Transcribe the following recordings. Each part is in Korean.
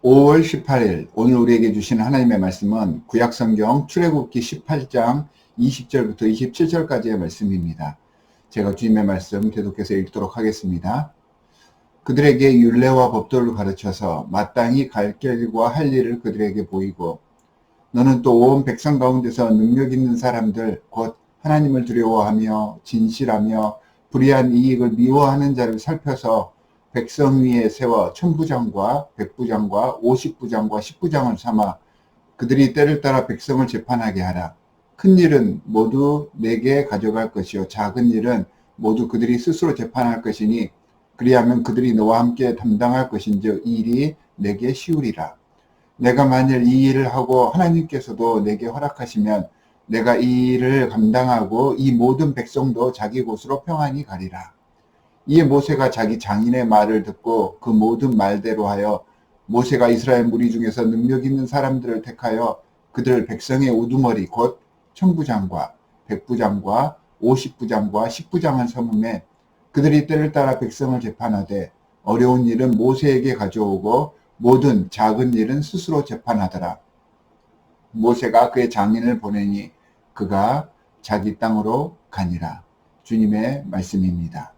5월 18일 오늘 우리에게 주신 하나님의 말씀은 구약성경 출애굽기 18장 20절부터 27절까지의 말씀입니다. 제가 주님의 말씀 계속해서 읽도록 하겠습니다. 그들에게 율례와 법도를 가르쳐서 마땅히 갈 길과 할 일을 그들에게 보이고 너는 또 온 백성 가운데서 능력 있는 사람들 곧 하나님을 두려워하며 진실하며 불의한 이익을 미워하는 자를 살펴서 백성 위에 세워 천부장과 백부장과 오십부장과 십부장을 삼아 그들이 때를 따라 백성을 재판하게 하라. 큰 일은 모두 내게 가져갈 것이요 작은 일은 모두 그들이 스스로 재판할 것이니 그리하면 그들이 너와 함께 담당할 것인즉 이 일이 내게 쉬우리라. 내가 만일 이 일을 하고 하나님께서도 내게 허락하시면 내가 이 일을 감당하고 이 모든 백성도 자기 곳으로 평안히 가리라. 이에 모세가 자기 장인의 말을 듣고 그 모든 말대로 하여 모세가 이스라엘 무리 중에서 능력 있는 사람들을 택하여 그들 백성의 우두머리 곧 천부장과 백부장과 오십부장과 십부장을 삼음에 그들이 때를 따라 백성을 재판하되 어려운 일은 모세에게 가져오고 모든 작은 일은 스스로 재판하더라. 모세가 그의 장인을 보내니 그가 자기 땅으로 가니라. 주님의 말씀입니다.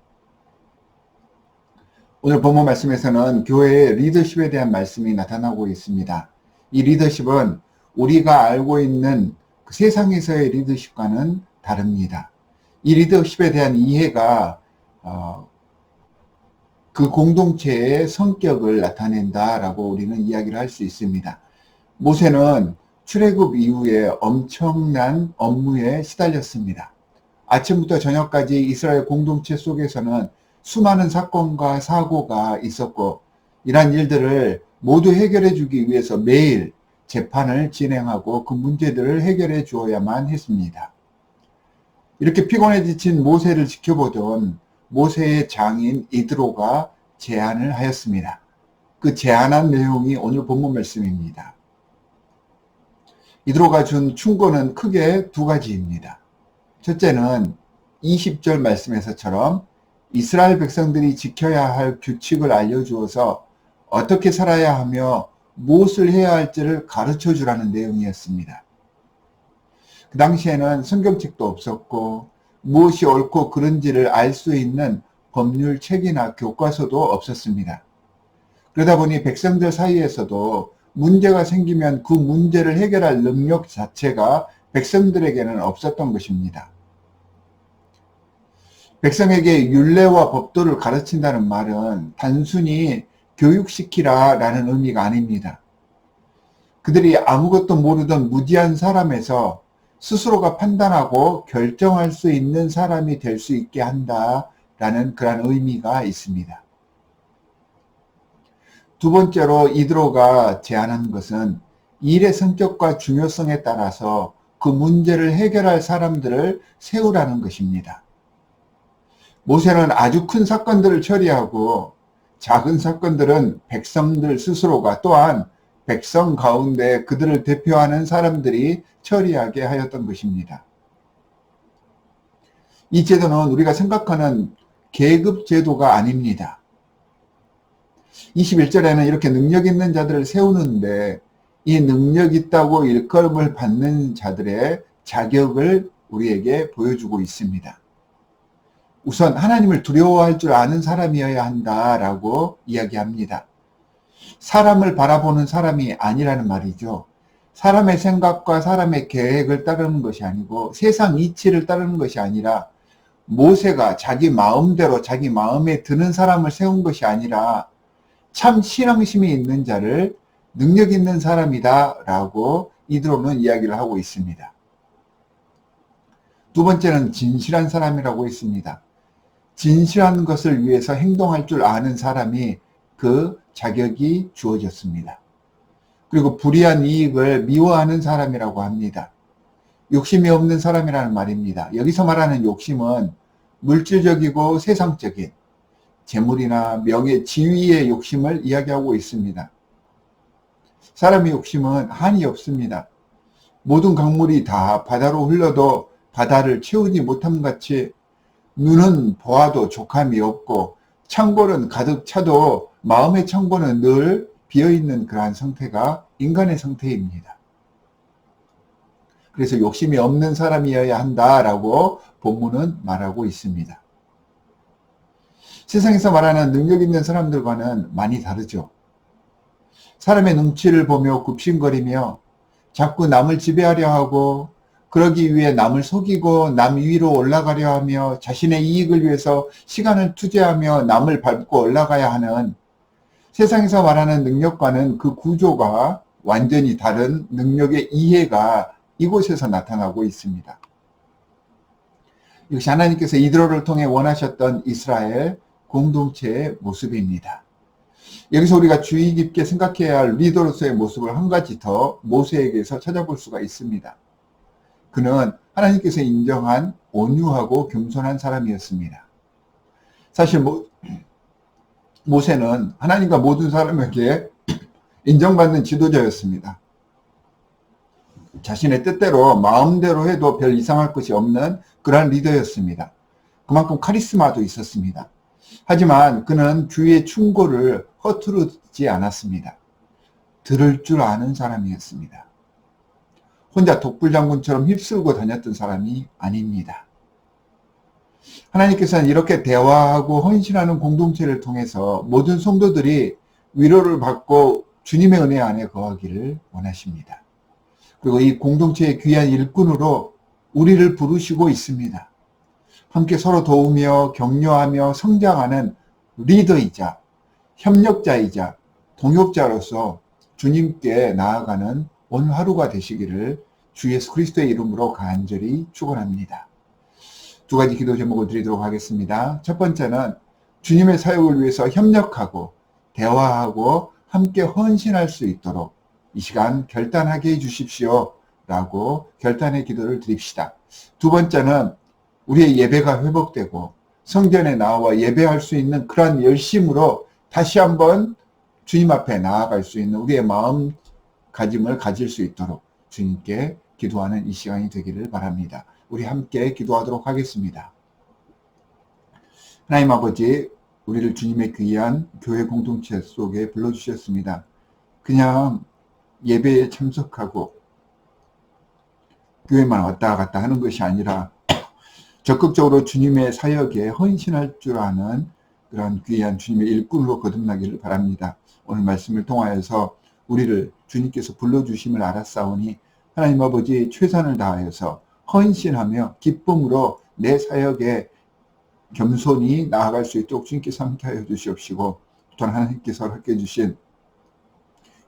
오늘 본문 말씀에서는 교회의 리더십에 대한 말씀이 나타나고 있습니다. 이 리더십은 우리가 알고 있는 그 세상에서의 리더십과는 다릅니다. 이 리더십에 대한 이해가 그 공동체의 성격을 나타낸다라고 우리는 이야기를 할 수 있습니다. 모세는 출애굽 이후에 엄청난 업무에 시달렸습니다. 아침부터 저녁까지 이스라엘 공동체 속에서는 수많은 사건과 사고가 있었고 이러한 일들을 모두 해결해 주기 위해서 매일 재판을 진행하고 그 문제들을 해결해 주어야만 했습니다. 이렇게 피곤해 지친 모세를 지켜보던 모세의 장인 이드로가 제안을 하였습니다. 그 제안한 내용이 오늘 본문 말씀입니다. 이드로가 준 충고는 크게 두 가지입니다. 첫째는 20절 말씀에서처럼 이스라엘 백성들이 지켜야 할 규칙을 알려주어서 어떻게 살아야 하며 무엇을 해야 할지를 가르쳐 주라는 내용이었습니다. 그 당시에는 성경책도 없었고 무엇이 옳고 그른지를 알 수 있는 법률 책이나 교과서도 없었습니다. 그러다 보니 백성들 사이에서도 문제가 생기면 그 문제를 해결할 능력 자체가 백성들에게는 없었던 것입니다. 백성에게 율례와 법도를 가르친다는 말은 단순히 교육시키라 라는 의미가 아닙니다. 그들이 아무것도 모르던 무지한 사람에서 스스로가 판단하고 결정할 수 있는 사람이 될 수 있게 한다라는 그런 의미가 있습니다. 두 번째로 이드로가 제안한 것은 일의 성격과 중요성에 따라서 그 문제를 해결할 사람들을 세우라는 것입니다. 모세는 아주 큰 사건들을 처리하고 작은 사건들은 백성들 스스로가 또한 백성 가운데 그들을 대표하는 사람들이 처리하게 하였던 것입니다. 이 제도는 우리가 생각하는 계급 제도가 아닙니다. 21절에는 이렇게 능력 있는 자들을 세우는데 이 능력 있다고 일컬음을 받는 자들의 자격을 우리에게 보여주고 있습니다. 우선 하나님을 두려워할 줄 아는 사람이어야 한다라고 이야기합니다. 사람을 바라보는 사람이 아니라는 말이죠. 사람의 생각과 사람의 계획을 따르는 것이 아니고 세상 이치를 따르는 것이 아니라 모세가 자기 마음대로 자기 마음에 드는 사람을 세운 것이 아니라 참 신앙심이 있는 자를 능력 있는 사람이다 라고 이드로는 이야기를 하고 있습니다. 두 번째는 진실한 사람이라고 있습니다. 진실한 것을 위해서 행동할 줄 아는 사람이 그 자격이 주어졌습니다. 그리고 불의한 이익을 미워하는 사람이라고 합니다. 욕심이 없는 사람이라는 말입니다. 여기서 말하는 욕심은 물질적이고 세상적인 재물이나 명예, 지위의 욕심을 이야기하고 있습니다. 사람의 욕심은 한이 없습니다. 모든 강물이 다 바다로 흘러도 바다를 채우지 못함 같이 눈은 보아도 족함이 없고 창고는 가득 차도 마음의 창고는 늘 비어있는 그러한 상태가 인간의 상태입니다. 그래서 욕심이 없는 사람이어야 한다라고 본문은 말하고 있습니다. 세상에서 말하는 능력 있는 사람들과는 많이 다르죠. 사람의 눈치를 보며 굽신거리며 자꾸 남을 지배하려 하고 그러기 위해 남을 속이고 남 위로 올라가려 하며 자신의 이익을 위해서 시간을 투자하며 남을 밟고 올라가야 하는 세상에서 말하는 능력과는 그 구조가 완전히 다른 능력의 이해가 이곳에서 나타나고 있습니다. 이것이 하나님께서 이드로를 통해 원하셨던 이스라엘 공동체의 모습입니다. 여기서 우리가 주의 깊게 생각해야 할 리더로서의 모습을 한 가지 더 모세에게서 찾아볼 수가 있습니다. 그는 하나님께서 인정한 온유하고 겸손한 사람이었습니다. 사실 모세는 하나님과 모든 사람에게 인정받는 지도자였습니다. 자신의 뜻대로 마음대로 해도 별 이상할 것이 없는 그러한 리더였습니다. 그만큼 카리스마도 있었습니다. 하지만 그는 주위의 충고를 허투루지 않았습니다. 들을 줄 아는 사람이었습니다. 혼자 독불장군처럼 휩쓸고 다녔던 사람이 아닙니다. 하나님께서는 이렇게 대화하고 헌신하는 공동체를 통해서 모든 성도들이 위로를 받고 주님의 은혜 안에 거하기를 원하십니다. 그리고 이 공동체의 귀한 일꾼으로 우리를 부르시고 있습니다. 함께 서로 도우며 격려하며 성장하는 리더이자 협력자이자 동역자로서 주님께 나아가는 오늘 하루가 되시기를 주 예수 그리스도의 이름으로 간절히 축원합니다. 두 가지 기도 제목을 드리도록 하겠습니다. 첫 번째는 주님의 사역을 위해서 협력하고 대화하고 함께 헌신할 수 있도록 이 시간 결단하게 해주십시오 라고 결단의 기도를 드립시다. 두 번째는 우리의 예배가 회복되고 성전에 나와 예배할 수 있는 그러한 열심으로 다시 한번 주님 앞에 나아갈 수 있는 우리의 마음가짐을 가질 수 있도록 주님께 기도하는 이 시간이 되기를 바랍니다. 우리 함께 기도하도록 하겠습니다. 하나님 아버지, 우리를 주님의 귀한 교회 공동체 속에 불러주셨습니다. 그냥 예배에 참석하고 교회만 왔다 갔다 하는 것이 아니라 적극적으로 주님의 사역에 헌신할 줄 아는 그런 귀한 주님의 일꾼으로 거듭나기를 바랍니다. 오늘 말씀을 통하여서 우리를 주님께서 불러주심을 알았사오니 하나님 아버지 최선을 다하여서 헌신하며 기쁨으로 내 사역에 겸손히 나아갈 수 있도록 주님께서 함께하여 주시옵시고 또한 하나님께서 허락해 주신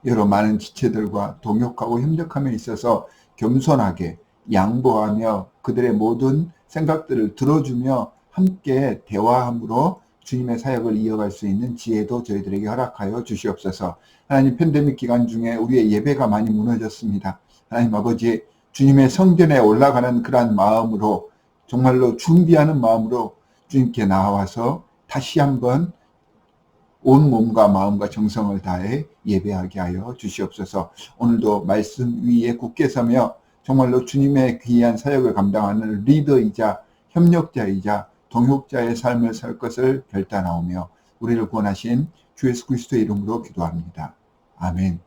여러 많은 지체들과 동역하고 협력함에 있어서 겸손하게 양보하며 그들의 모든 생각들을 들어주며 함께 대화함으로 주님의 사역을 이어갈 수 있는 지혜도 저희들에게 허락하여 주시옵소서. 하나님, 팬데믹 기간 중에 우리의 예배가 많이 무너졌습니다. 하나님 아버지, 주님의 성전에 올라가는 그러한 마음으로 정말로 준비하는 마음으로 주님께 나와서 다시 한번 온 몸과 마음과 정성을 다해 예배하게 하여 주시옵소서. 오늘도 말씀 위에 굳게 서며 정말로 주님의 귀한 사역을 감당하는 리더이자 협력자이자 동역자의 삶을 살 것을 결단하오며 우리를 구원하신 주 예수 그리스도의 이름으로 기도합니다. 아멘.